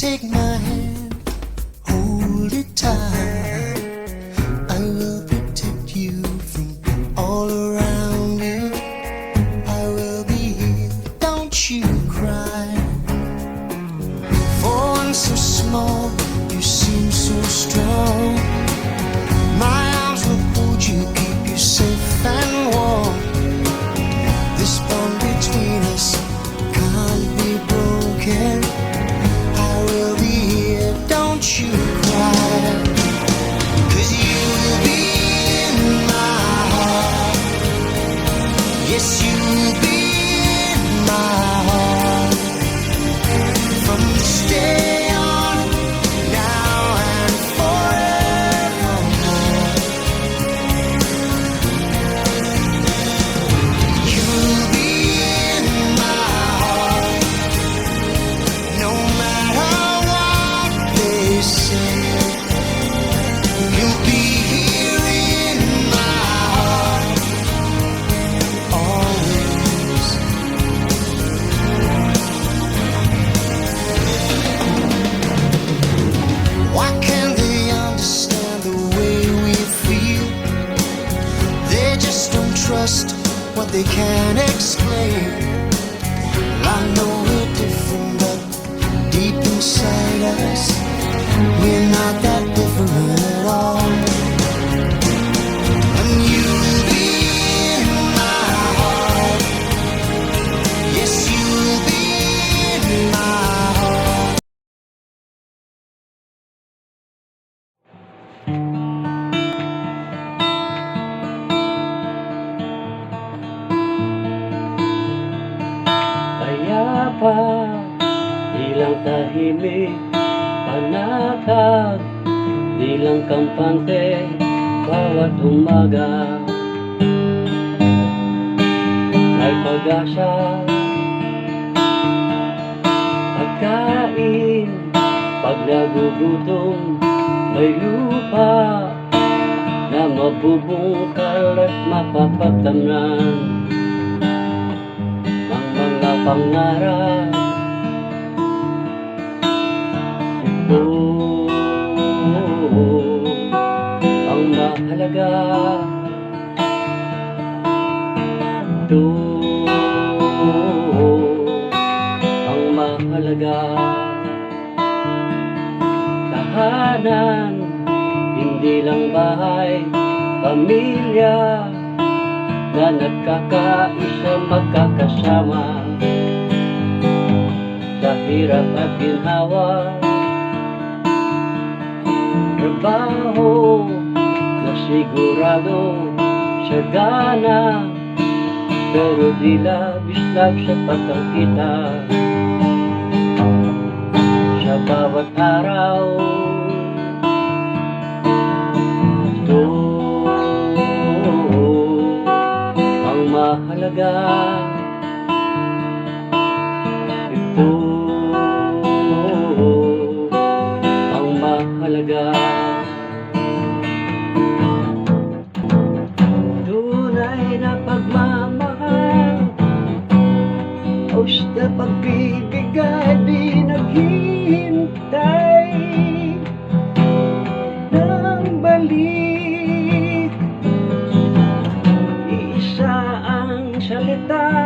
Take my hand, hold it tight. I will protect you from all around you. I will be here, don't you cry. For one so small, you seem so strong. My arms will hold you, keep you safe and warm. This bond between us can't be broken. I will be here, don't you cry. 'Cause you will be in my heart. Yes, you will be in my heart. From this day on, now and forevermore. You will be in my heart. No matter what they say, you'll be here in my heart always. Why can't they understand the way we feel? They just don't trust what they can't explain. I know we're different, but deep inside us, we're not that different at all. And you will be in my heart. Yes, you will be in my heart. Payapa, ilang tahimik, panatag, ilang kampante, bawat umaga. May pag-asa, pagkain, pag nagugutom, may lupa na mabubungkal at mapapagtamnan ng mga pangarap. Ito ang mahalaga. Ito ang mahalaga. Tahanan, hindi lang bahay, pamilya na nagkakaisa, magkakasama sa hirap at ginhawa. Trabaho na sigurado sa gana, pero di labis-lab sapat ang kita. Sa bawat araw, ito ang mahalaga. Ito ang mahalaga. Tunay na pagmamahal, basta pagbibigay, di naghihintay ng balik. Iisa ang salita,